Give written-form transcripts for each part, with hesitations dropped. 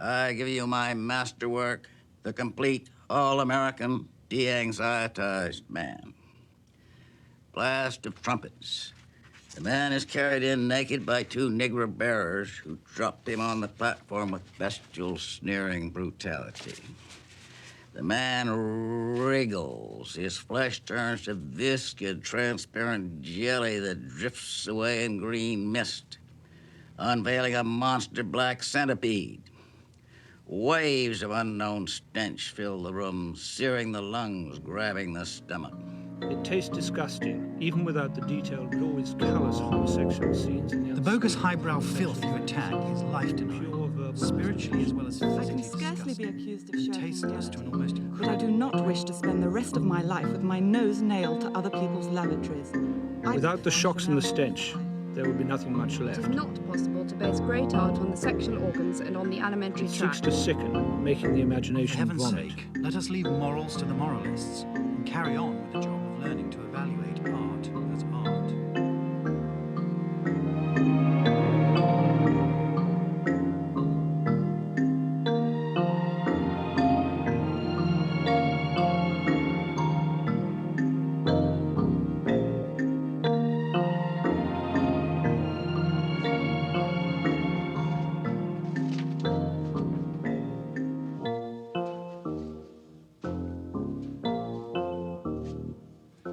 I give you my masterwork, the complete all-American de-anxietized man. Blast of trumpets. The man is carried in naked by two Negro bearers who dropped him on the platform with bestial, sneering brutality. The man wriggles. His flesh turns to viscid, transparent jelly that drifts away in green mist, unveiling a monster black centipede. Waves of unknown stench fill the room, searing the lungs, grabbing the stomach. It tastes disgusting, even without the detailed, but always callous homosexual scenes in the bogus highbrow filth you attack is life denying, spiritually as well as physically. I can scarcely be accused of shirking tasteless to an almost incredible. But I do not wish to spend the rest of my life with my nose nailed to other people's lavatories. Without the shocks and the stench, there would be nothing much left. It is not possible to base great art on the sexual organs and on the alimentary It tract. seeks to sicken, making the imagination For heaven's vomit. sake, let us leave morals to the moralists and carry on with the job of learning to evaluate art as art.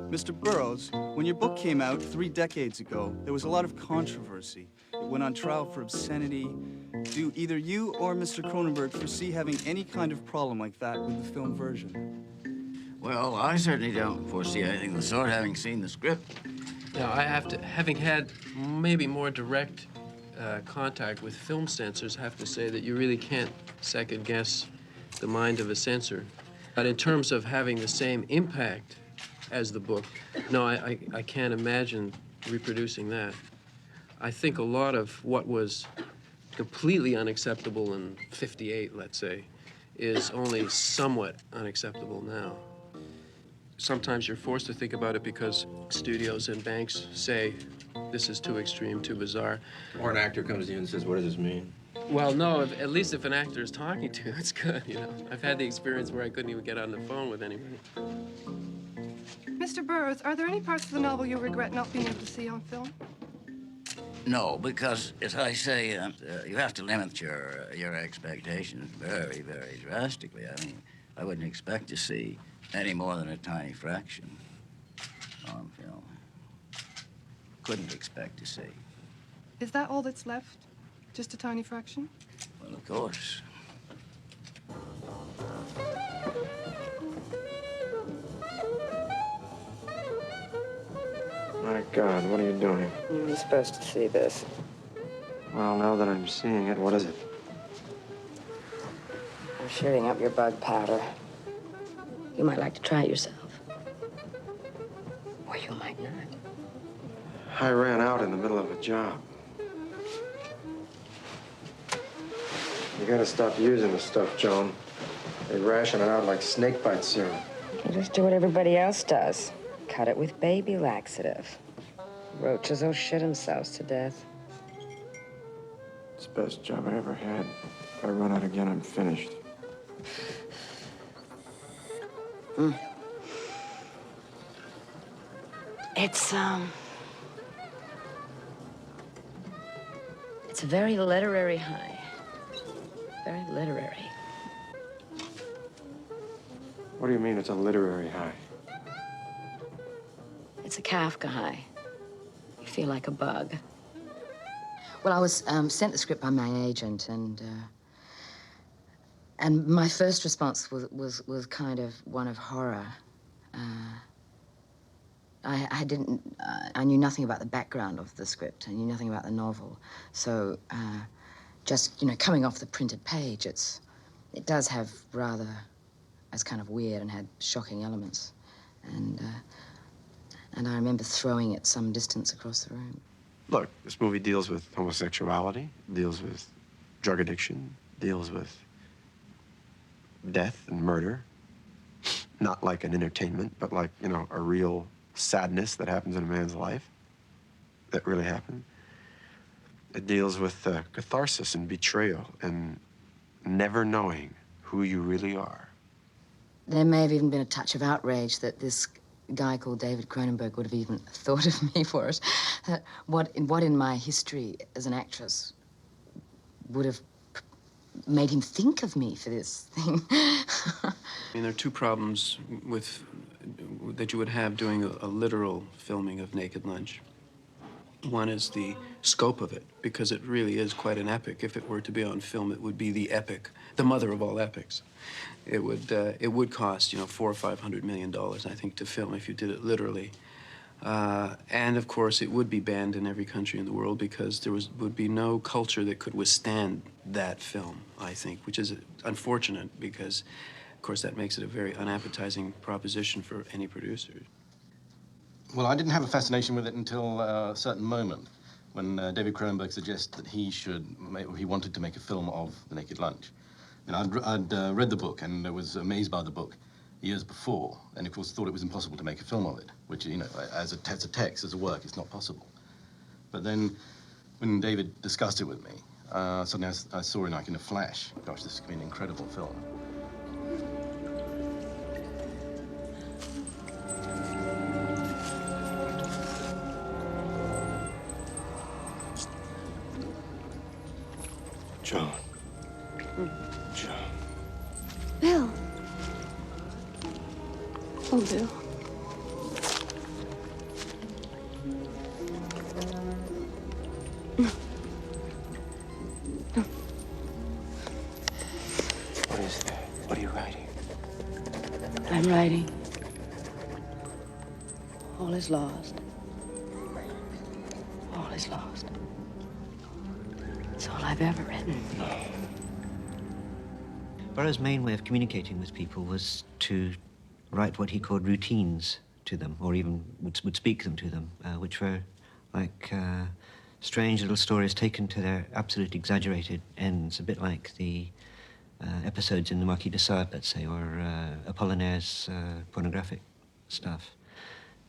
Mr. Burroughs, when your book came out 3 decades ago, there was a lot of controversy. It went on trial for obscenity. Do either you or Mr. Cronenberg foresee having any kind of problem like that with the film version? Well, I certainly don't foresee anything of the sort, having seen the script. Now, having had maybe more direct contact with film censors, have to say that you really can't second guess the mind of a censor. But in terms of having the same impact as the book, no, I can't imagine reproducing that. I think a lot of what was completely unacceptable in '58, let's say, is only somewhat unacceptable now. Sometimes you're forced to think about it because studios and banks say, this is too extreme, too bizarre. Or an actor comes to you and says, what does this mean? Well, no, at least if an actor is talking to you, it's good, you know. I've had the experience where I couldn't even get on the phone with anybody. Mr. Burroughs, are there any parts of the novel you regret not being able to see on film? No, because, as I say, you have to limit your expectations very, very drastically. I mean, I wouldn't expect to see any more than a tiny fraction on film. Couldn't expect to see. Is that all that's left? Just a tiny fraction? Well, of course. My God, what are you doing? You're supposed to see this. Well, now that I'm seeing it, what is it? I'm shooting up your bug powder. You might like to try it yourself. Or you might not. I ran out in the middle of a job. You gotta stop using the stuff, Joan. They ration it out like snake bite serum. You just do what everybody else does. Cut it with baby laxative. Roaches will shit themselves to death. It's the best job I ever had. If I run out again, I'm finished. It's a very literary high. Very literary. What do you mean it's a literary high? It's a Kafka high. You feel like a bug. Well, I was sent the script by my agent, and my first response was kind of one of horror. I knew nothing about the background of the script. I knew nothing about the novel. So, just, you know, coming off the printed page, it does have rather, as kind of weird and had shocking elements. And I remember throwing it some distance across the room. Look, this movie deals with homosexuality, deals with drug addiction, deals with death and murder. Not like an entertainment, but like, you know, a real sadness that happens in a man's life. That really happened. It deals with catharsis and betrayal and never knowing who you really are. There may have even been a touch of outrage that this guy called David Cronenberg would have even thought of me for it. What in my history as an actress would have made him think of me for this thing? I mean, there are two problems that you would have doing a literal filming of Naked Lunch. One is the scope of it, because it really is quite an epic. If it were to be on film, it would be the epic, the mother of all epics. It would cost, you know, $400 or $500 million, I think, to film if you did it literally. And of course, it would be banned in every country in the world because there would be no culture that could withstand that film, I think, which is unfortunate because, of course, that makes it a very unappetizing proposition for any producer. Well, I didn't have a fascination with it until a certain moment when David Cronenberg suggested that he wanted to make a film of The Naked Lunch. And I'd read the book and I was amazed by the book years before, and of course thought it was impossible to make a film of it, which, you know, as a text, as a work, it's not possible. But then when David discussed it with me, suddenly I saw it like in a flash. Gosh, this could be an incredible film. Joan. Joan. Bill. Oh, Bill. What is that? What are you writing? I'm writing. All is lost. All is lost. It's all I've ever written. Burroughs' main way of communicating with people was to write what he called routines to them, or even would speak them to them, which were like strange little stories taken to their absolute exaggerated ends, a bit like the episodes in the Marquis de Sade, let's say, or Apollinaire's pornographic stuff.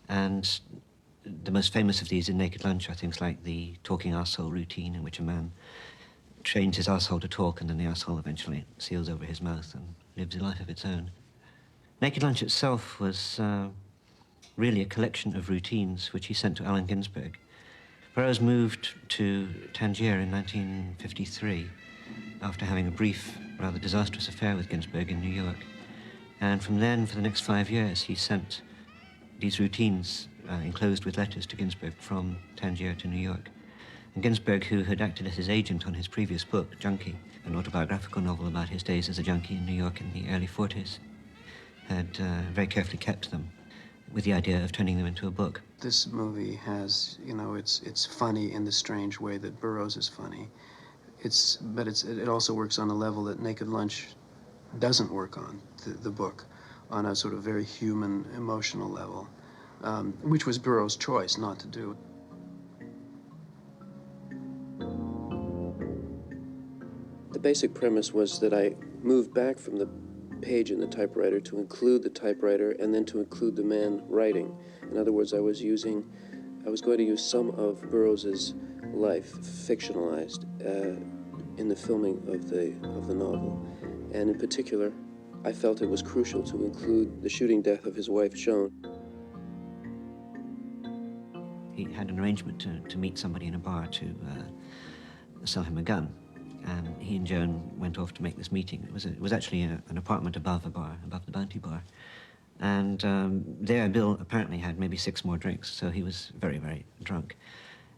And the most famous of these in Naked Lunch are things like the talking arsehole routine, in which a man trains his arsehole to talk, and then the arsehole eventually seals over his mouth and lives a life of its own. Naked Lunch itself was really a collection of routines which he sent to Allen Ginsberg. Burroughs moved to Tangier in 1953 after having a brief, rather disastrous affair with Ginsberg in New York. And from then, for the next 5 years, he sent these routines enclosed with letters to Ginsberg from Tangier to New York. And Ginsberg, who had acted as his agent on his previous book, Junkie, an autobiographical novel about his days as a junkie in New York in the early 40s, had very carefully kept them with the idea of turning them into a book. This movie has, you know, it's funny in the strange way that Burroughs is funny. But it also works on a level that Naked Lunch doesn't work on, the book, on a sort of very human, emotional level, which was Burroughs' choice not to do. The basic premise was that I moved back from the page in the typewriter to include the typewriter and then to include the man writing. In other words, I was going to use some of Burroughs's life, fictionalized, in the filming of the novel. And in particular, I felt it was crucial to include the shooting death of his wife, Joan. He had an arrangement to meet somebody in a bar to sell him a gun. And he and Joan went off to make this meeting. It was actually an apartment above a bar, above the Bounty Bar. And there, Bill apparently had maybe 6 more drinks, so he was very, very drunk.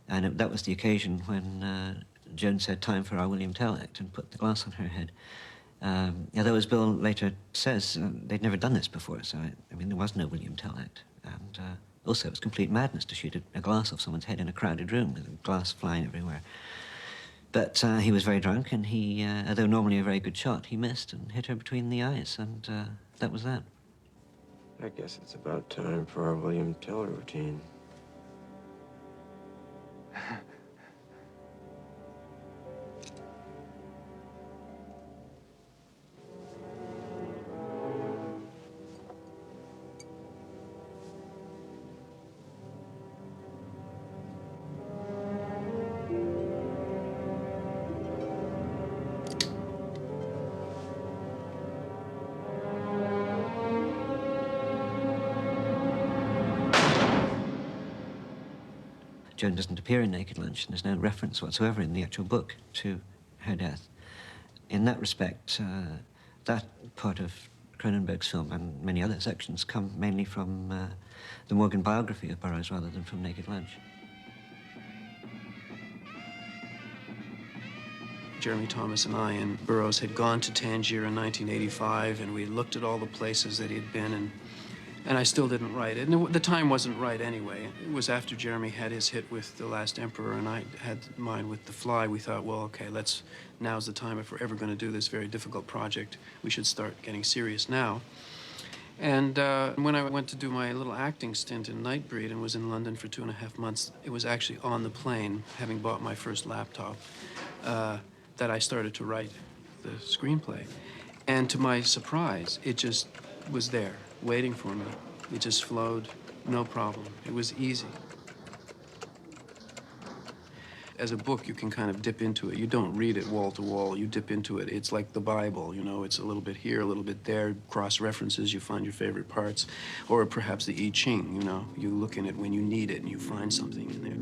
And that was the occasion when Joan said, "Time for our William Tell Act," and put the glass on her head. Although, as Bill later says, they'd never done this before, so I mean, there was no William Tell Act. And also, it was complete madness to shoot a glass off someone's head in a crowded room with glass flying everywhere. But he was very drunk, and he, although normally a very good shot, he missed and hit her between the eyes, and that was that. I guess it's about time for our William Tell routine. Joan doesn't appear in Naked Lunch, and there's no reference whatsoever in the actual book to her death. In that respect, that part of Cronenberg's film and many other sections come mainly from the Morgan biography of Burroughs rather than from Naked Lunch. Jeremy Thomas and I and Burroughs had gone to Tangier in 1985, and we looked at all the places that he'd been, and I still didn't write it. And the time wasn't right anyway. It was after Jeremy had his hit with The Last Emperor, and I had mine with The Fly. We thought, well, okay, now's the time. If we're ever going to do this very difficult project, we should start getting serious now. And when I went to do my little acting stint in Nightbreed and was in London for 2.5 months, it was actually on the plane, having bought my first laptop, that I started to write the screenplay. And to my surprise, it just was there, waiting for me. It just flowed, no problem. It was easy. As a book, you can kind of dip into it. You don't read it wall to wall, you dip into it. It's like the Bible, you know, it's a little bit here, a little bit there, cross-references, you find your favorite parts. Or perhaps the I Ching, you know, you look in it when you need it and you find something in there.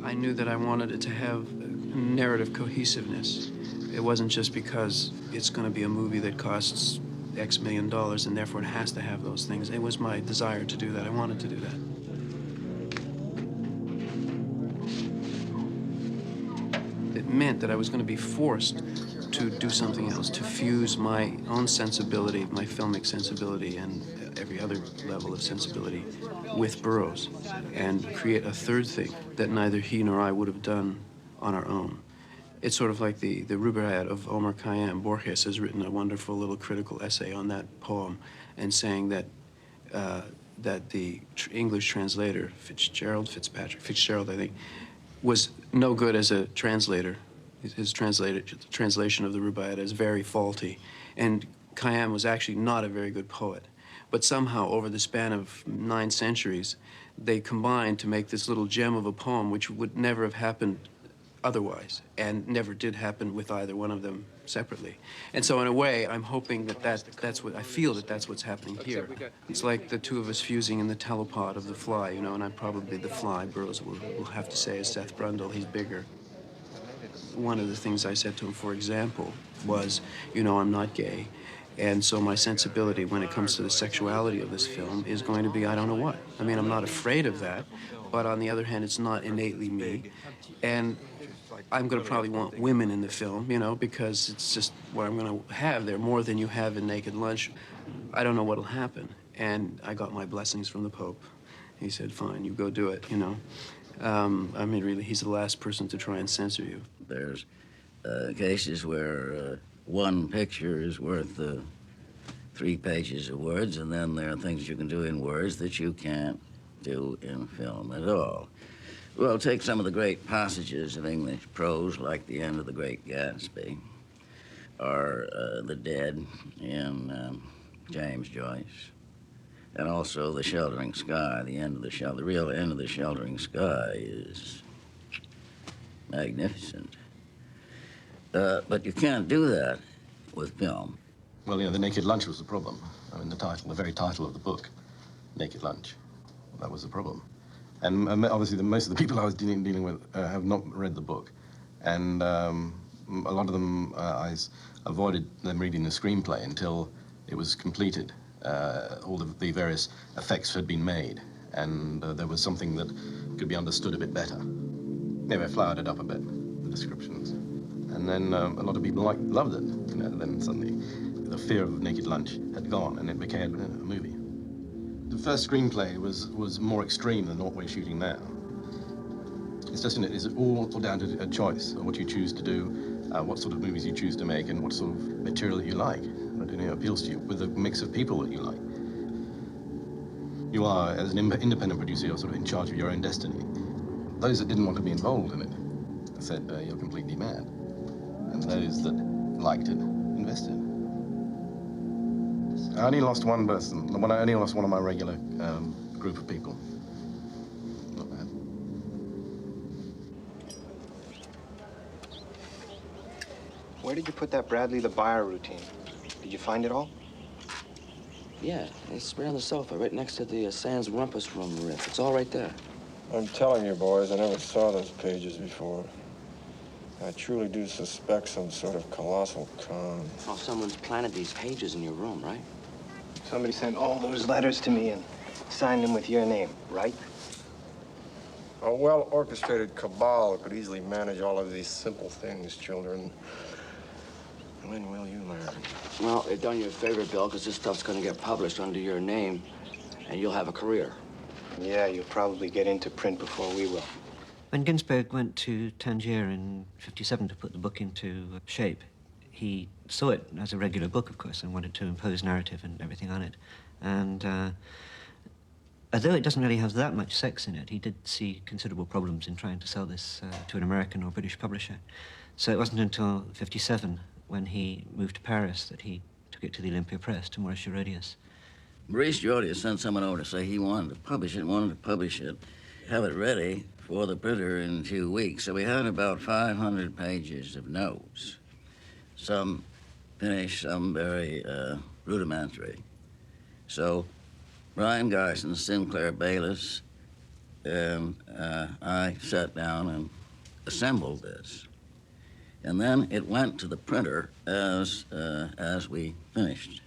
I knew that I wanted it to have narrative cohesiveness. It wasn't just because it's going to be a movie that costs X million dollars and therefore it has to have those things. It was my desire to do that. I wanted to do that. It meant that I was going to be forced to do something else, to fuse my own sensibility, my filmic sensibility, and every other level of sensibility with Burroughs, and create a third thing that neither he nor I would have done on our own. It's sort of like the Rubaiyat of Omar Khayyam. Borges has written a wonderful little critical essay on that poem, and saying that the English translator, Fitzgerald, I think, was no good as a translator. His translation of the Rubaiyat is very faulty, and Khayyam was actually not a very good poet. But somehow, over the span of 9 centuries, they combined to make this little gem of a poem which would never have happened otherwise, and never did happen with either one of them separately. And so in a way, I'm hoping that that's what, I feel that that's what's happening here. It's like the two of us fusing in the telepod of The Fly, you know, and I'm probably The Fly. Burroughs will have to say is Seth Brundle, he's bigger. One of the things I said to him, for example, was, you know, I'm not gay. And so my sensibility when it comes to the sexuality of this film is going to be, I don't know what. I mean, I'm not afraid of that, but on the other hand, it's not innately me. And I'm going to probably want women in the film, you know, because it's just what I'm going to have there, more than you have in Naked Lunch. I don't know what'll happen. And I got my blessings from the Pope. He said, fine, you go do it, you know. I mean, really, he's the last person to try and censor you. There's cases where one picture is worth 3 pages of words, and then there are things you can do in words that you can't do in film at all. Well, take some of the great passages of English prose, like the end of The Great Gatsby, or The Dead in James Joyce, and also The Sheltering Sky. The real end of The Sheltering Sky is magnificent. But you can't do that with film. Well, you know, The Naked Lunch was the problem. I mean, the very title of the book, Naked Lunch, that was the problem. And obviously, most of the people I was dealing with have not read the book. And a lot of them, I avoided them reading the screenplay until it was completed. All of the various effects had been made, and there was something that could be understood a bit better. Maybe I flowered it up a bit, the descriptions. And then a lot of people loved it. You know, then suddenly the fear of Naked Lunch had gone, and it became a movie. The first screenplay was more extreme than what we're shooting now. It's just it's all down to a choice of what you choose to do, what sort of movies you choose to make, and what sort of material that you like, what appeals to you, with a mix of people that you like. You are, as an independent producer, you're sort of in charge of your own destiny. Those that didn't want to be involved in it said, you're completely mad. And those that liked it invested. I only lost one person. I only lost one of my regular group of people. Not bad. Where did you put that Bradley the Buyer routine? Did you find it all? Yeah, it's right on the sofa, right next to the Sans Rumpus Room riff. It's all right there. I'm telling you, boys, I never saw those pages before. I truly do suspect some sort of colossal con. Oh, someone's planted these pages in your room, right? Somebody sent all those letters to me and signed them with your name, right? A well-orchestrated cabal could easily manage all of these simple things, children. When will you learn? Well, they've done you a favor, Bill, because this stuff's going to get published under your name, and you'll have a career. Yeah, you'll probably get into print before we will. When Ginsberg went to Tangier in '57 to put the book into shape, he saw it as a regular book, of course, and wanted to impose narrative and everything on it. And although it doesn't really have that much sex in it, he did see considerable problems in trying to sell this to an American or British publisher. So it wasn't until '57, when he moved to Paris, that he took it to the Olympia Press, to Maurice Girodias. Maurice Girodias sent someone over to say he wanted to publish it, have it ready for the printer in 2 weeks. So we had about 500 pages of notes, some finished, some very rudimentary. So Brian Geisen, Sinclair Bayliss, and I sat down and assembled this. And then it went to the printer as we finished.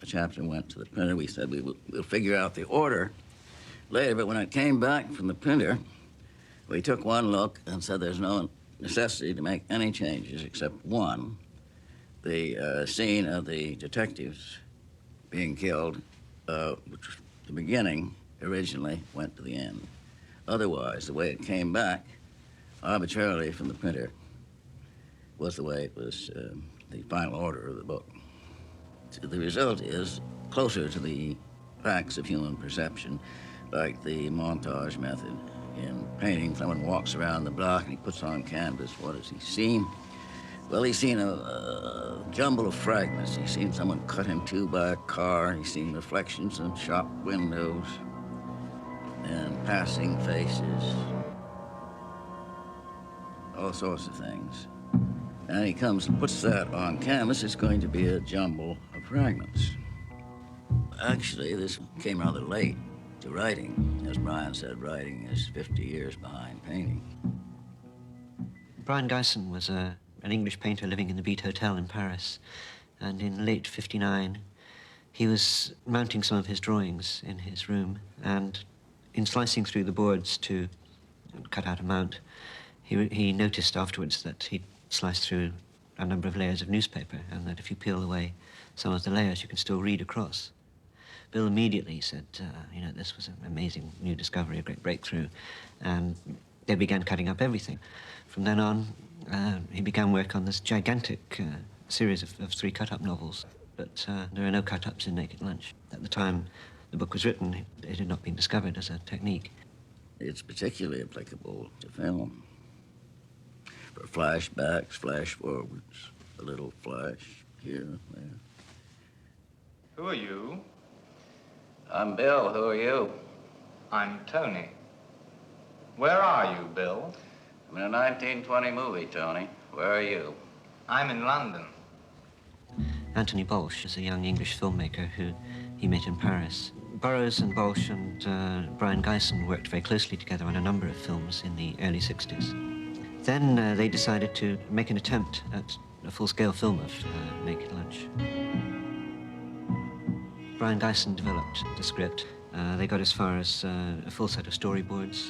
The chapter went to the printer. We said we'll figure out the order later, but when it came back from the printer, we took one look and said there's no necessity to make any changes except one. The scene of the detectives being killed, which was the beginning, originally went to the end. Otherwise, the way it came back arbitrarily from the printer was the way it was, the final order of the book. So the result is closer to the facts of human perception, like the montage method. In painting, someone walks around the block and he puts on canvas. What has he seen? Well, he's seen a jumble of fragments. He's seen someone cut in two by a car. He's seen reflections in shop windows and passing faces, all sorts of things. And he comes and puts that on canvas. It's going to be a jumble of fragments. Actually, this came rather late to writing. As Brian said, writing is 50 years behind painting. Brian Geisen was an English painter living in the Beat Hotel in Paris. And in late '59, he was mounting some of his drawings in his room. And in slicing through the boards to cut out a mount, he noticed afterwards that he'd sliced through a number of layers of newspaper, and that if you peel away some of the layers, you can still read across. Bill immediately said, this was an amazing new discovery, a great breakthrough, and they began cutting up everything. From then on, he began work on this gigantic series of 3 cut-up novels, but there are no cut-ups in Naked Lunch. At the time the book was written, it had not been discovered as a technique. It's particularly applicable to film. For flashbacks, flash forwards, a little flash here and there. Who are you? I'm Bill. Who are you? I'm Tony. Where are you, Bill? I'm in a 1920 movie, Tony. Where are you? I'm in London. Anthony Bolsh is a young English filmmaker who he met in Paris. Burroughs and Bolsh and Brian Geisen worked very closely together on a number of films in the early '60s. Then they decided to make an attempt at a full-scale film of Naked Lunch. Brian Geisen developed the script. They got as far as a full set of storyboards.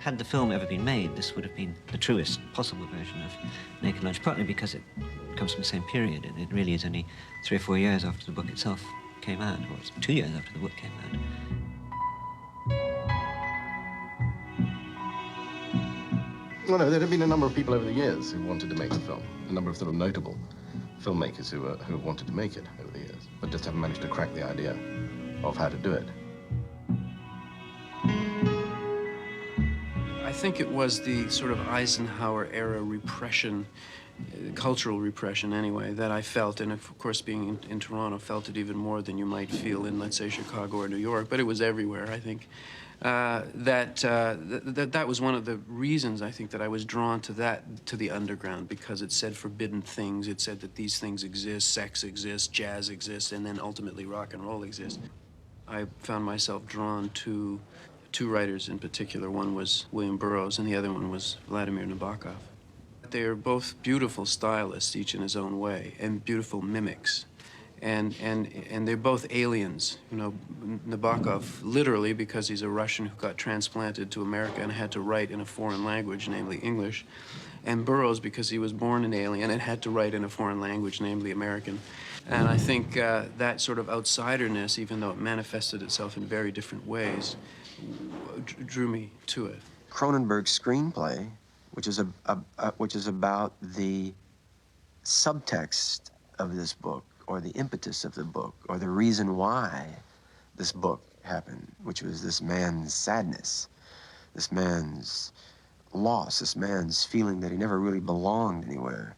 Had the film ever been made, this would have been the truest possible version of Naked Lunch, partly because it comes from the same period. It really is only 3 or 4 years after the book itself came out, or it's 2 years after the book came out. Well, no, there have been a number of people over the years who wanted to make the film, a number of sort of notable filmmakers who have wanted to make it over the years, but just haven't managed to crack the idea of how to do it. I think it was the sort of Eisenhower-era repression, cultural repression anyway, that I felt, and of course being in Toronto, felt it even more than you might feel in, let's say, Chicago or New York, but it was everywhere, I think. That was one of the reasons I think that I was drawn to the underground, because it said forbidden things. It said that these things exist, sex exists, jazz exists, and then ultimately rock and roll exists. I found myself drawn to two writers in particular. One was William Burroughs, and the other one was Vladimir Nabokov. They are both beautiful stylists, each in his own way, and beautiful mimics. And they're both aliens. You know, Nabokov, literally, because he's a Russian who got transplanted to America and had to write in a foreign language, namely English. And Burroughs, because he was born an alien and had to write in a foreign language, namely American. And I think that sort of outsiderness, even though it manifested itself in very different ways, drew me to it. Cronenberg's screenplay, which is about the subtext of this book, or the impetus of the book, or the reason why this book happened, which was this man's sadness, this man's loss, this man's feeling that he never really belonged anywhere,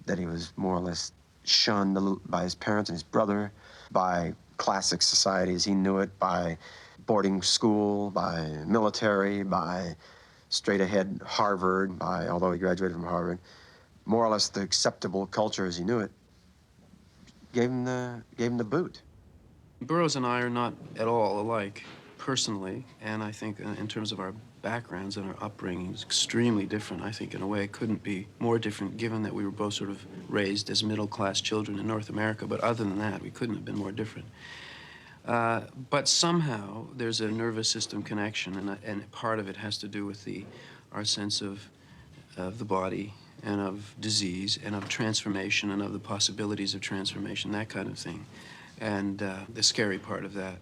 that he was more or less shunned by his parents and his brother, by classic society as he knew it, by boarding school, by military, by straight-ahead Harvard, although he graduated from Harvard, more or less the acceptable culture as he knew it, gave him the boot. Burroughs and I are not at all alike personally, and I think in terms of our backgrounds and our upbringings, extremely different. I think in a way it couldn't be more different, given that we were both sort of raised as middle-class children in North America, but other than that, we couldn't have been more different. But somehow there's a nervous system connection, and part of it has to do with our sense of the body and of disease and of transformation and of the possibilities of transformation, that kind of thing, and the scary part of that.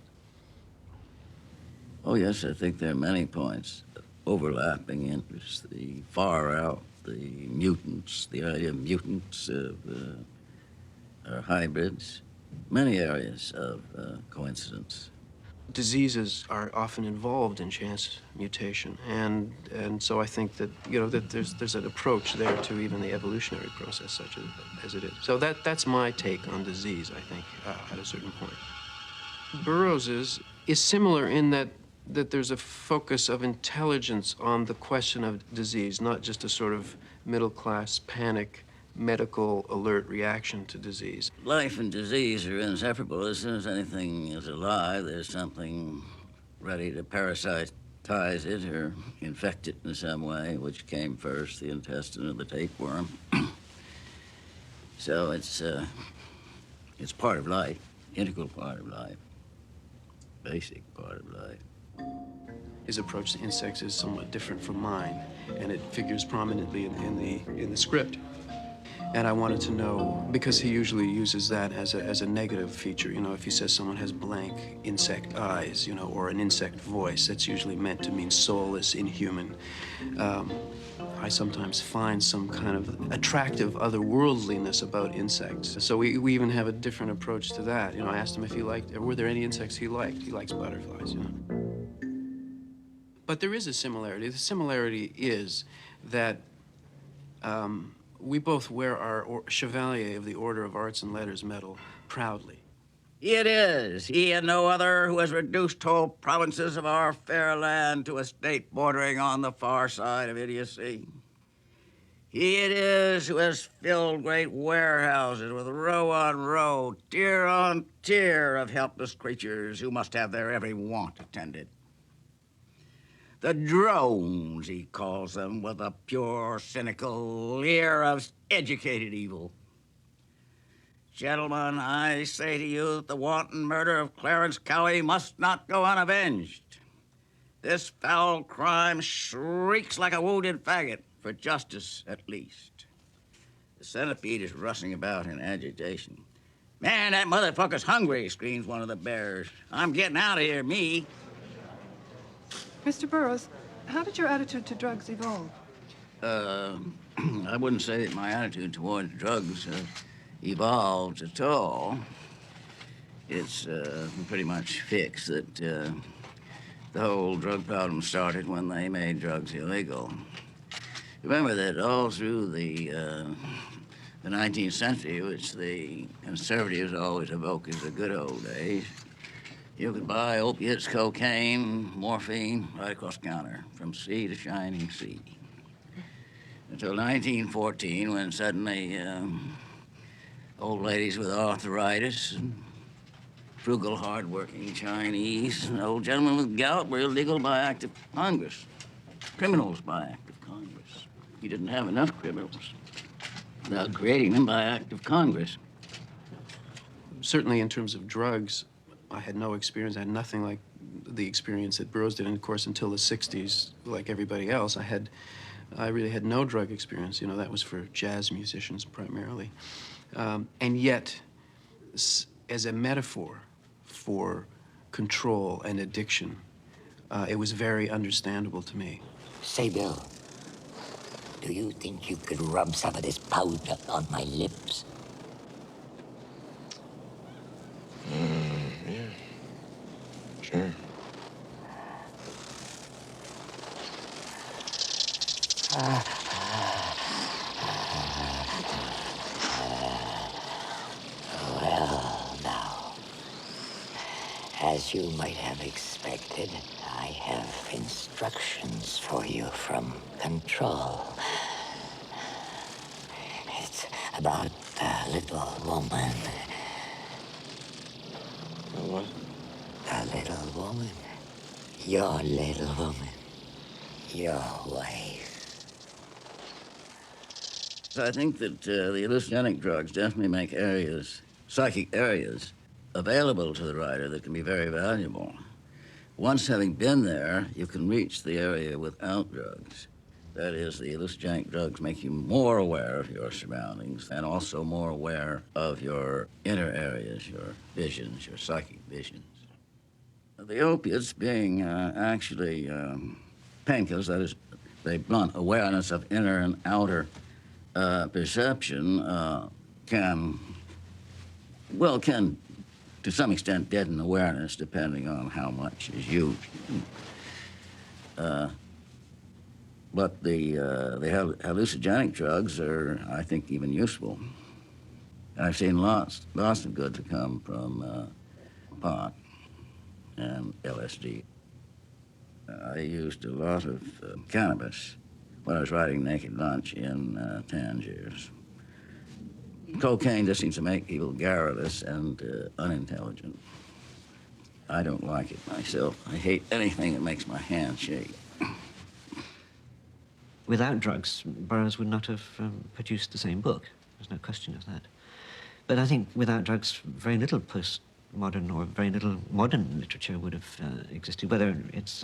Oh, yes, I think there are many points. Overlapping interests, the far out, the mutants, the idea of mutants are hybrids, many areas of coincidence. Diseases are often involved in chance mutation, and so I think that, you know, that there's an approach there to even the evolutionary process, such as it is. So that's my take on disease, I think, at a certain point. Burroughs's is similar in that there's a focus of intelligence on the question of disease, not just a sort of middle-class panic, medical alert reaction to disease. Life and disease are inseparable. As soon as anything is alive, there's something ready to parasitize it or infect it in some way, which came first, the intestine or the tapeworm. So it's part of life, integral part of life, basic part of life. His approach to insects is somewhat different from mine, and it figures prominently in the script. And I wanted to know, because he usually uses that as a negative feature. You know, if he says someone has blank insect eyes, you know, or an insect voice, that's usually meant to mean soulless, inhuman. I sometimes find some kind of attractive otherworldliness about insects. So we even have a different approach to that. You know, I asked him if he liked, were there any insects he liked? He likes butterflies, you know. But there is a similarity. The similarity is that we both wear our Chevalier of the Order of Arts and Letters medal proudly. It is he and no other who has reduced whole provinces of our fair land to a state bordering on the far side of idiocy. He it is who has filled great warehouses with row on row, tier on tier of helpless creatures who must have their every want attended. The drones, he calls them, with a pure, cynical leer of educated evil. Gentlemen, I say to you that the wanton murder of Clarence Cowie must not go unavenged. This foul crime shrieks like a wounded faggot, for justice at least. The centipede is rushing about in agitation. Man, that motherfucker's hungry, screams one of the bears. I'm getting out of here, me. Mr. Burroughs, how did your attitude to drugs evolve? I wouldn't say that my attitude towards drugs evolved at all. It's pretty much fixed that the whole drug problem started when they made drugs illegal. Remember that all through the 19th century, which the conservatives always evoke as the good old days, You could buy opiates, cocaine, morphine, right across the counter, from sea to shining sea. Until 1914, when suddenly old ladies with arthritis and frugal, hard-working Chinese and old gentlemen with gout were illegal by act of Congress. Criminals by act of Congress. You didn't have enough criminals without creating them by act of Congress. Certainly in terms of drugs, I had no experience. I had nothing like the experience that Burroughs did. And of course, until the 60s, like everybody else, I really had no drug experience. You know, that was for jazz musicians primarily. And yet, as a metaphor for control and addiction, it was very understandable to me. Say, Bill, do you think you could rub some of this powder on my lips? Yeah. Sure. Well, now, as you might have expected, I have instructions for you from Control. It's about a little woman. What? A little woman. Your little woman. Your wife. So I think that the hallucinogenic drugs definitely make areas, psychic areas, available to the writer that can be very valuable. Once having been there, you can reach the area without drugs. That is, the hallucinogenic drugs make you more aware of your surroundings and also more aware of your inner areas, your visions, your psychic visions. The opiates being actually painkillers, that is, they blunt awareness of inner and outer perception, can to some extent deaden awareness depending on how much is used. But the hallucinogenic drugs are, I think, even useful. I've seen lots of good to come from pot and LSD. I used a lot of cannabis when I was writing Naked Lunch in Tangiers. Cocaine just seems to make people garrulous and unintelligent. I don't like it myself. I hate anything that makes my hand shake. Without drugs, Burroughs would not have produced the same book. There's no question of that. But I think without drugs, very little postmodern or very little modern literature would have existed, whether it's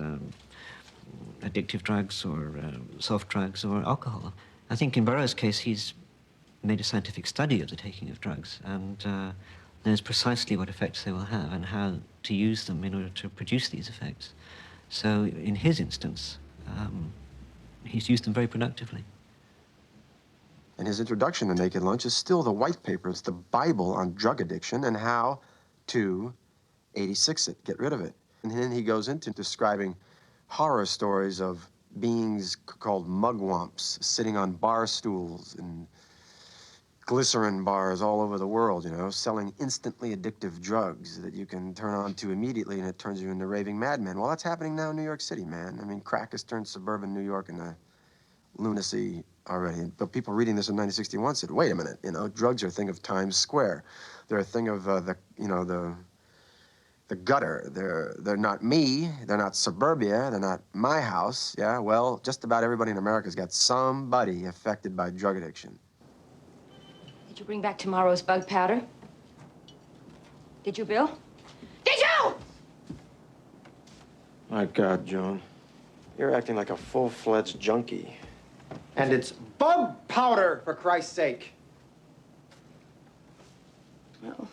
addictive drugs or soft drugs or alcohol. I think in Burroughs' case, he's made a scientific study of the taking of drugs and knows precisely what effects they will have and how to use them in order to produce these effects. So in his instance, he's used them very productively. And his introduction to Naked Lunch is still the white paper. It's the Bible on drug addiction and how to 86 it, get rid of it. And then he goes into describing horror stories of beings called mugwumps sitting on bar stools and glycerin bars all over the world, you know, selling instantly addictive drugs that you can turn on to immediately and it turns you into raving madmen. Well, that's happening now in New York City, man. I mean, crack has turned suburban New York into lunacy already. But people reading this in 1961 said, wait a minute, you know, drugs are a thing of Times Square. They're a thing of the gutter. They're not me. They're not suburbia. They're not my house. Yeah, well, just about everybody in America's got somebody affected by drug addiction. Did you bring back tomorrow's bug powder? Did you, Bill? Did you? My God, Joan. You're acting like a full-fledged junkie. And it's bug powder, for Christ's sake. Well.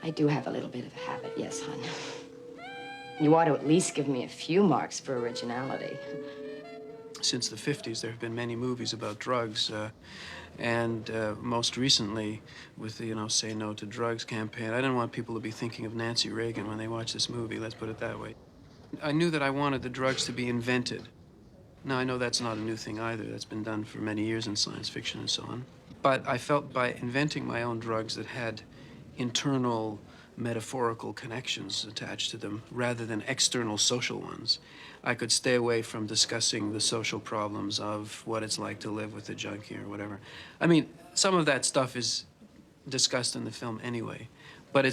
I do have a little bit of a habit, yes, hon. You ought to at least give me a few marks for originality. Since the 50s, there have been many movies about drugs, and most recently with the, Say No to Drugs campaign. I didn't want people to be thinking of Nancy Reagan when they watch this movie, let's put it that way. I knew that I wanted the drugs to be invented. Now, I know that's not a new thing either. That's been done for many years in science fiction and so on. But I felt by inventing my own drugs that had internal metaphorical connections attached to them rather than external social ones, I could stay away from discussing the social problems of what it's like to live with a junkie or whatever. I mean, some of that stuff is discussed in the film anyway, but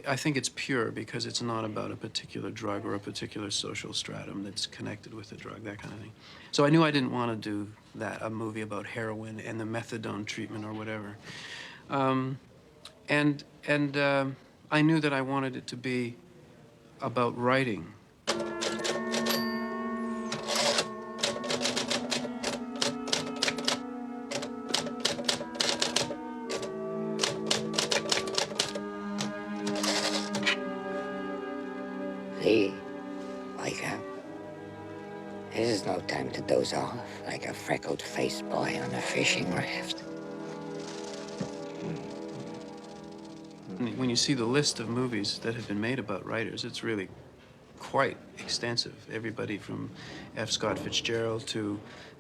I think it's pure because it's not about a particular drug or a particular social stratum that's connected with the drug, that kind of thing. So I knew I didn't want to do that, a movie about heroin and the methadone treatment or whatever. I knew that I wanted it to be about writing. See, wake up. This is no time to doze off like a freckled-faced boy on a fishing raft. When you see the list of movies that have been made about writers, it's really quite extensive. Everybody from F. Scott Fitzgerald to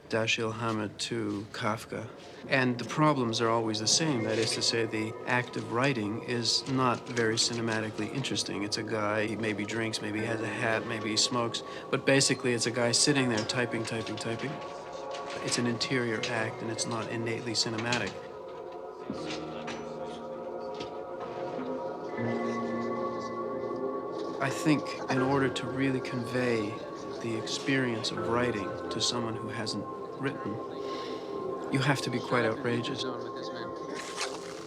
Dashiell Hammett to Kafka. And the problems are always the same. That is to say, the act of writing is not very cinematically interesting. It's a guy, he maybe drinks, maybe he has a hat, maybe he smokes, but basically it's a guy sitting there typing, typing, typing. It's an interior act, and it's not innately cinematic. I think in order to really convey the experience of writing to someone who hasn't written, you have to be quite outrageous.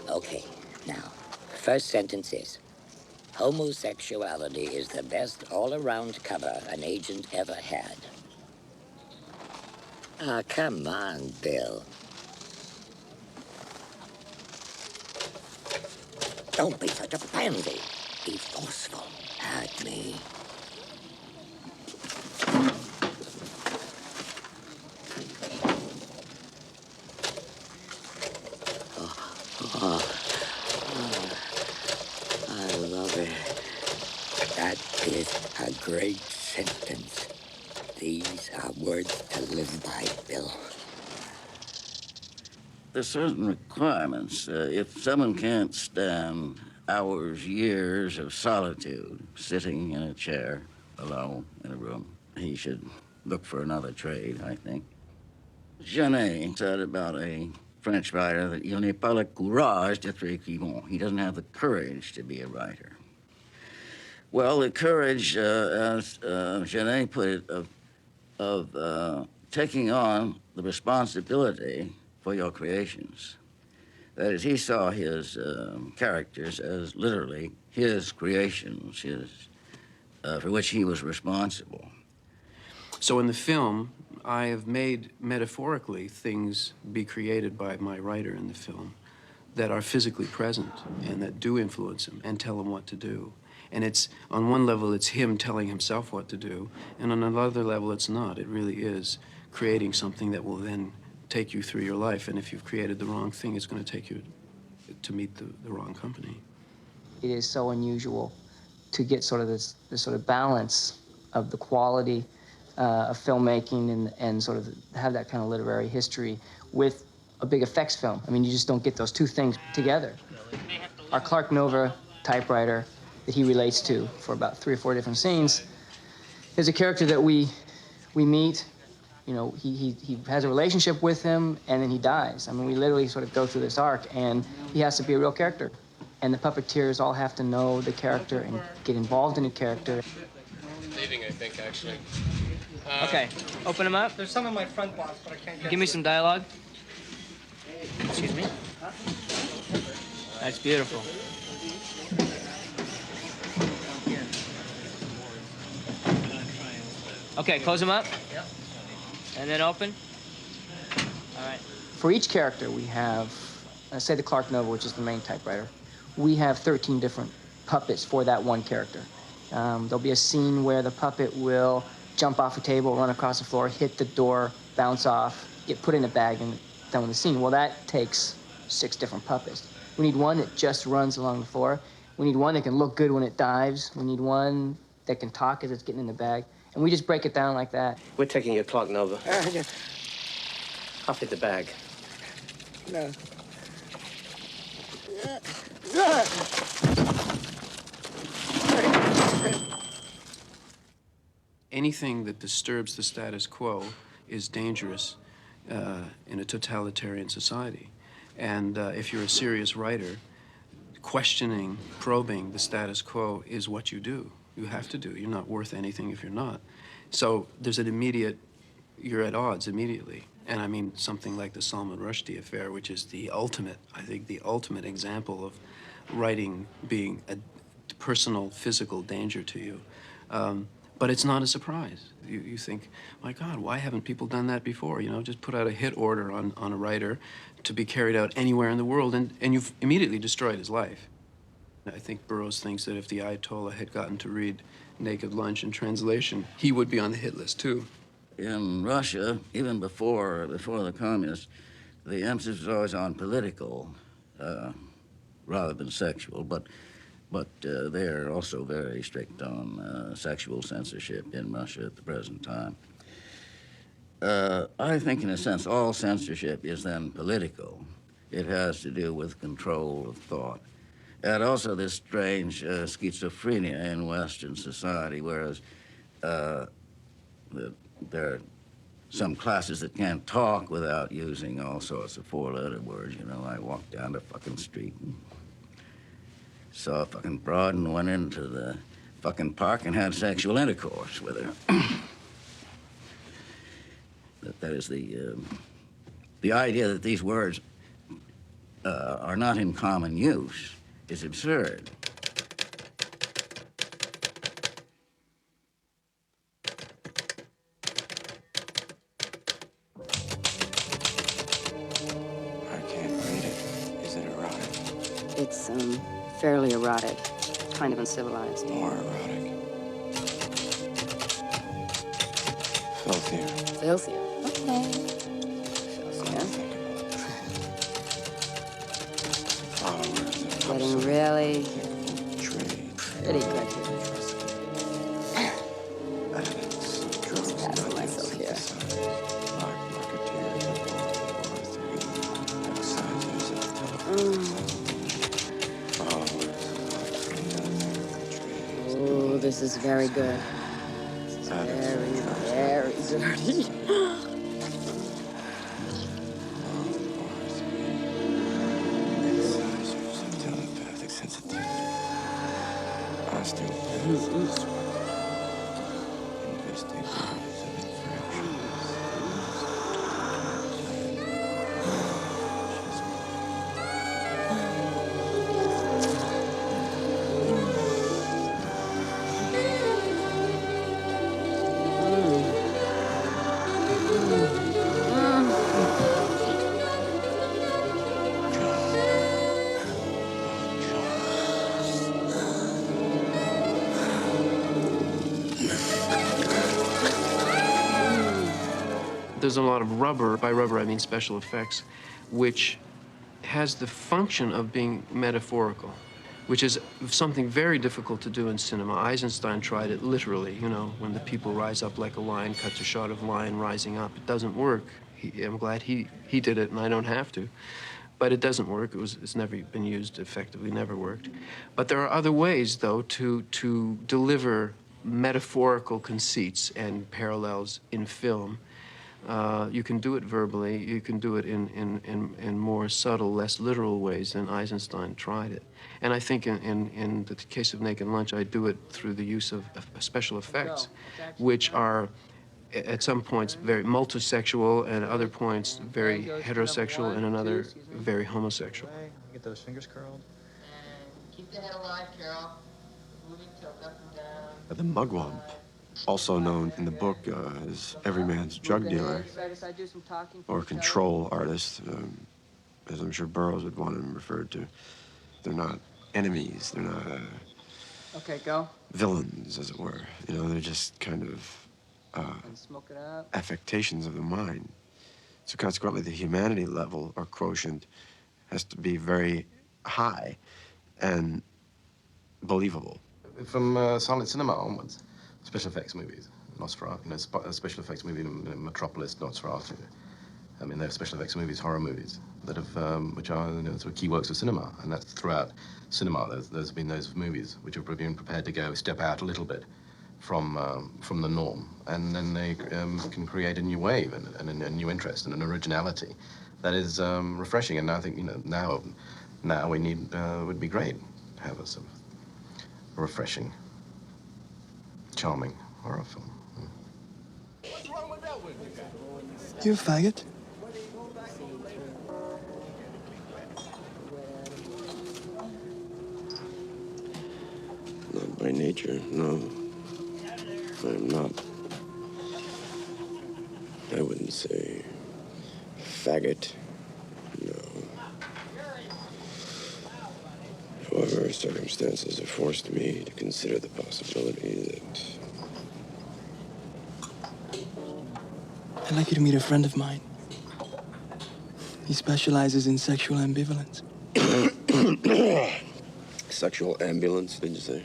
Okay, now, first sentence is, homosexuality is the best all-around cover an agent ever had. Ah, come on, Bill. Don't be such a pansy. Be forceful. Hurt me. I love it. That is a great sentence. These are words to live by, Bill. There's certain requirements. If someone can't stand hours, years of solitude, sitting in a chair, alone in a room, he should look for another trade, I think. Genet said about a French writer that il n'est pas le courage d'être écrivain. He doesn't have the courage to be a writer. Well, the courage, as Genet put it, of taking on the responsibility for your creations. That is, he saw his characters as literally his creations, for which he was responsible. So in the film, I have made, metaphorically, things be created by my writer in the film that are physically present and that do influence him and tell him what to do. And it's, on one level, it's him telling himself what to do, and on another level, it's not. It really is creating something that will then take you through your life, and if you've created the wrong thing, it's going to take you to meet the wrong company. It is so unusual to get sort of this sort of balance of the quality of filmmaking and sort of have that kind of literary history with a big effects film. I mean, you just don't get those two things together. Our Clark Nova typewriter that he relates to for about 3 or 4 different scenes is a character that we meet. You know, he has a relationship with him, and then he dies. I mean, we literally sort of go through this arc, and he has to be a real character. And the puppeteers all have to know the character and get involved in the character. Leaving, I think, actually. Okay, open them up. There's some in my front box, but I can't get Give me some dialogue. Excuse me. That's beautiful. Okay, close them up. Yep. And then open. All right. For each character, we have, say the Clark Nova, which is the main typewriter, we have 13 different puppets for that one character. There'll be a scene where the puppet will jump off a table, run across the floor, hit the door, bounce off, get put in a bag, and done with the scene. Well, that takes 6 different puppets. We need one that just runs along the floor. We need one that can look good when it dives. We need one that can talk as it's getting in the bag. And we just break it down like that. We're taking your clock, Nova. I'll fit the bag. No. Anything that disturbs the status quo is dangerous in a totalitarian society. And if you're a serious writer, questioning, probing the status quo is what you do. You have to do. You're not worth anything if you're not. So there's an immediate, you're at odds immediately. And I mean something like the Salman Rushdie affair, which is the ultimate, I think, the ultimate example of writing being a personal, physical danger to you. But it's not a surprise. You think, my God, why haven't people done that before? You know, just put out a hit order on a writer to be carried out anywhere in the world, and you've immediately destroyed his life. I think Burroughs thinks that if the Ayatollah had gotten to read Naked Lunch in translation, he would be on the hit list, too. In Russia, even before the communists, the emphasis was always on political rather than sexual, but they're also very strict on sexual censorship in Russia at the present time. I think, in a sense, all censorship is then political. It has to do with control of thought. And also this strange schizophrenia in Western society, whereas there are some classes that can't talk without using all sorts of four-letter words. You know, I walked down the fucking street and saw a fucking broad and went into the fucking park and had sexual intercourse with her. That is the idea that these words are not in common use is absurd. I can't read it. Is it erotic? It's, fairly erotic. Kind of uncivilized. More erotic. Filthier. Filthier. Okay. Filthier. Getting really pretty good here. Just passing myself here. Oh, this is very good. This is very, very dirty. There's a lot of rubber, by rubber I mean special effects, which has the function of being metaphorical, which is something very difficult to do in cinema. Eisenstein tried it literally, you know, when the people rise up like a lion, cuts a shot of lion rising up. It doesn't work. I'm glad he did it and I don't have to. But it doesn't work. It's never been used effectively, never worked. But there are other ways, though, to deliver metaphorical conceits and parallels in film. You can do it verbally. You can do it in more subtle, less literal ways than Eisenstein tried it. And I think in the case of Naked Lunch, I do it through the use of special effects, which are at some points very multisexual and at other points very heterosexual and another very homosexual. Get those fingers curled. Keep the head alive, Carol. Moving tilt up and down. The mugwump, also known in the book as every man's drug dealer or control artist, as I'm sure Burroughs would want him referred to. They're not enemies. They're not Okay, go. villains, as it were. You know, they're just kind of And smoke it up. affectations of the mind. So consequently, the humanity level or quotient has to be very high and believable. From silent cinema onwards, special effects movies, Nosferatu, you know, special effects movie, Metropolis, Nosferatu. I mean, they're special effects movies, horror movies that have, which are, you know, sort of key works of cinema, and that's throughout cinema. There's been those movies which have been prepared to go step out a little bit from the norm, and then they can create a new wave and a new interest and an originality that is refreshing. And I think, you know, now we need would be great to have a sort of refreshing, charming horror film. You a faggot? Not by nature, no. I'm not. I wouldn't say faggot, no. However, circumstances have forced me to consider the possibility that... I'd like you to meet a friend of mine. He specializes in sexual ambivalence. Sexual ambulance, did you say?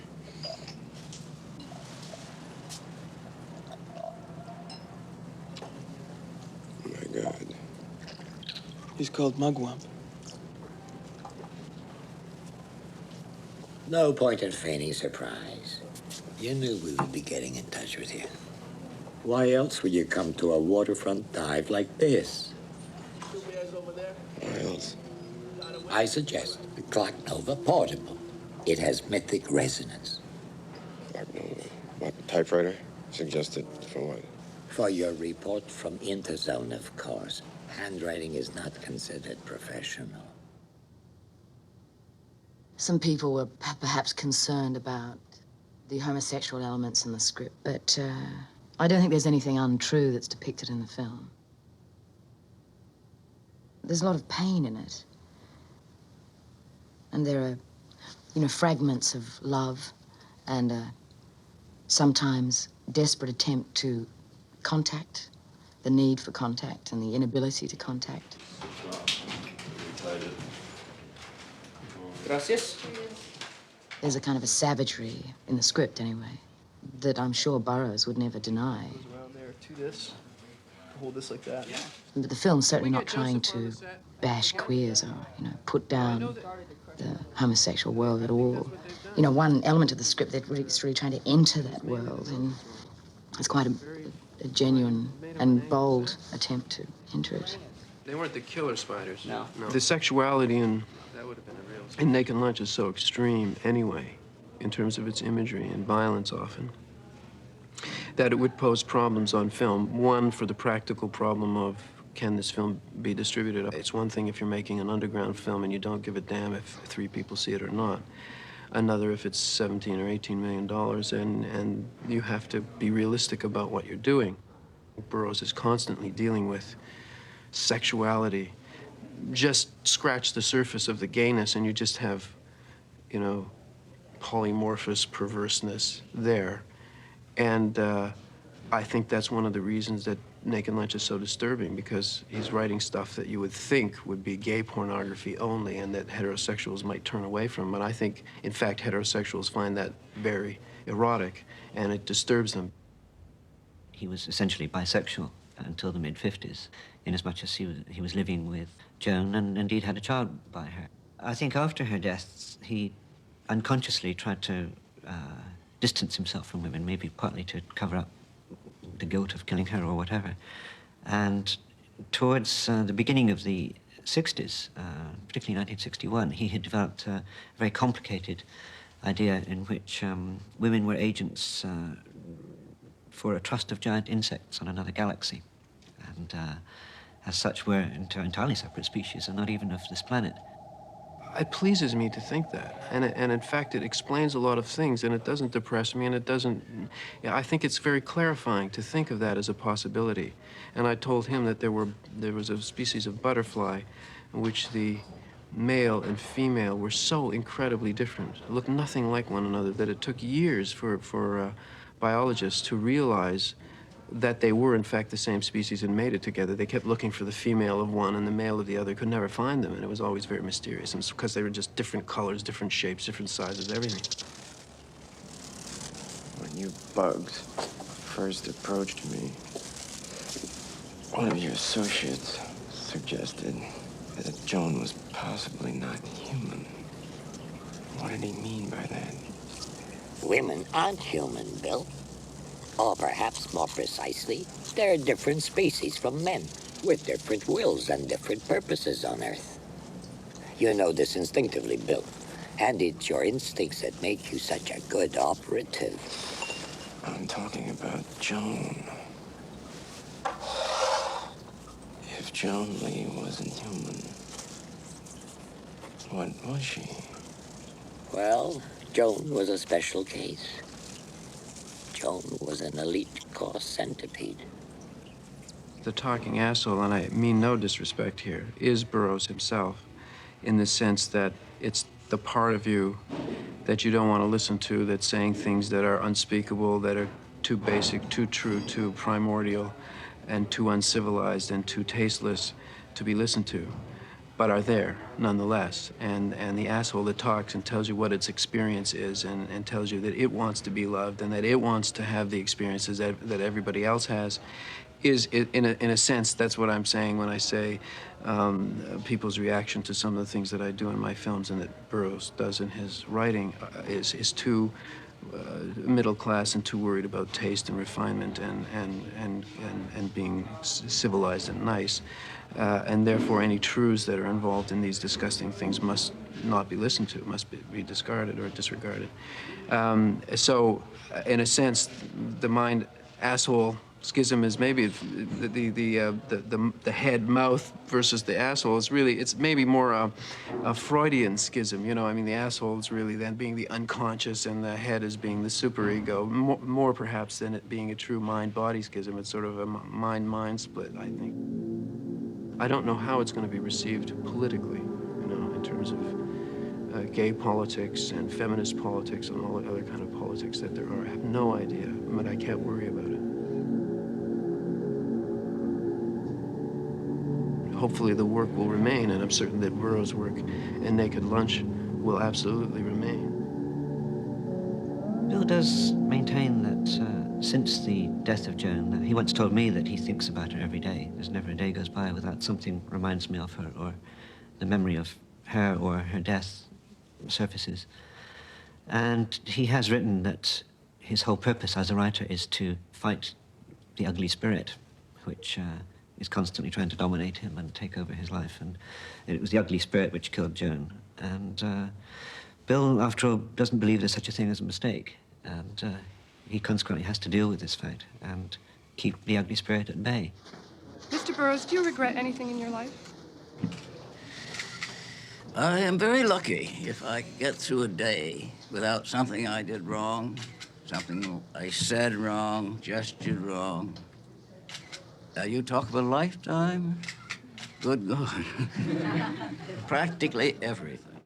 Oh my God. He's called Mugwump. No point in feigning surprise. You knew we would be getting in touch with you. Why else would you come to a waterfront dive like this? Why else? I suggest the Clock Nova Portable. It has mythic resonance. Clock Nova. What, typewriter? Suggested for what? For your report from Interzone, of course. Handwriting is not considered professional. Some people were perhaps concerned about the homosexual elements in the script, but I don't think there's anything untrue that's depicted in the film. There's a lot of pain in it. And there are, you know, fragments of love and sometimes desperate attempt to contact, the need for contact and the inability to contact. Gracias. There's a kind of a savagery in the script, anyway, that I'm sure Burroughs would never deny. Around there to this. Hold this like that. But the film's certainly not trying to bash queers or, you know, put down the homosexual world at all. You know, one element of the script that is really trying to enter that world, and it's quite a genuine and bold attempt to enter it. They weren't the killer spiders. No. The sexuality in Naked Lunch is so extreme anyway, in terms of its imagery and violence often, that it would pose problems on film. One, for the practical problem of, can this film be distributed? It's one thing if you're making an underground film and you don't give a damn if 3 people see it or not. Another if it's $17 or $18 million and you have to be realistic about what you're doing. Burroughs is constantly dealing with sexuality. Just scratch the surface of the gayness and you just have, you know, polymorphous perverseness there. And I think that's one of the reasons that Naked Lunch is so disturbing, because he's writing stuff that you would think would be gay pornography only and that heterosexuals might turn away from. But I think, in fact, heterosexuals find that very erotic and it disturbs them. He was essentially bisexual until the mid-50s, inasmuch as he was living with Joan and indeed had a child by her. I think after her death, he unconsciously tried to distance himself from women, maybe partly to cover up the guilt of killing her or whatever. And towards the beginning of the 60s, particularly 1961, he had developed a very complicated idea in which women were agents for a trust of giant insects on another galaxy. And as such, were entirely separate species and not even of this planet. It pleases me to think that, and in fact it explains a lot of things, and it doesn't depress me, and it doesn't. I think it's very clarifying to think of that as a possibility. And I told him that there was a species of butterfly in which the male and female were so incredibly different, looked nothing like one another, that it took years for biologists to realize that they were, in fact, the same species and mated together. They kept looking for the female of one and the male of the other, could never find them, and it was always very mysterious. And it's because they were just different colors, different shapes, different sizes, everything. When you bugs first approached me, one of your associates suggested that Joan was possibly not human. What did he mean by that? Women aren't human, Bill. Or perhaps more precisely, they're different species from men, with different wills and different purposes on Earth. You know this instinctively, Bill, and it's your instincts that make you such a good operative. I'm talking about Joan. If Joan Lee wasn't human, what was she? Well, Joan was a special case. Joan was an elite corps centipede. The talking asshole, and I mean no disrespect here, is Burroughs himself, in the sense that it's the part of you that you don't want to listen to, that's saying things that are unspeakable, that are too basic, too true, too primordial, and too uncivilized and too tasteless to be listened to, but are there nonetheless. And the asshole that talks and tells you what its experience is, and tells you that it wants to be loved and that it wants to have the experiences that everybody else has, is, in a sense, that's what I'm saying when I say people's reaction to some of the things that I do in my films and that Burroughs does in his writing is too middle class and too worried about taste and refinement and being civilized and nice. And therefore, any truths that are involved in these disgusting things must not be listened to, must be discarded or disregarded. So, in a sense, the mind asshole schism is maybe the head mouth versus the asshole is really, it's maybe more a Freudian schism, you know. I mean, the asshole is really then being the unconscious and the head is being the superego, more perhaps than it being a true mind-body schism. It's sort of a mind-mind split, I think. I don't know how it's going to be received politically, you know, in terms of gay politics and feminist politics and all the other kind of politics that there are. I have no idea, but I can't worry about it. Hopefully the work will remain, and I'm certain that Burroughs' work and Naked Lunch will absolutely remain. Bill does maintain that since the death of Joan, he once told me that he thinks about her every day. There's never a day goes by without something reminds me of her, or the memory of her or her death surfaces. And he has written that his whole purpose as a writer is to fight the ugly spirit, which is constantly trying to dominate him and take over his life. And it was the ugly spirit which killed Joan. And Bill, after all, doesn't believe there's such a thing as a mistake. And he consequently has to deal with this fact and keep the ugly spirit at bay. Mr. Burroughs, do you regret anything in your life? I am very lucky if I could get through a day without something I did wrong, something I said wrong, gestured wrong. You talk of a lifetime? Good God. Practically everything.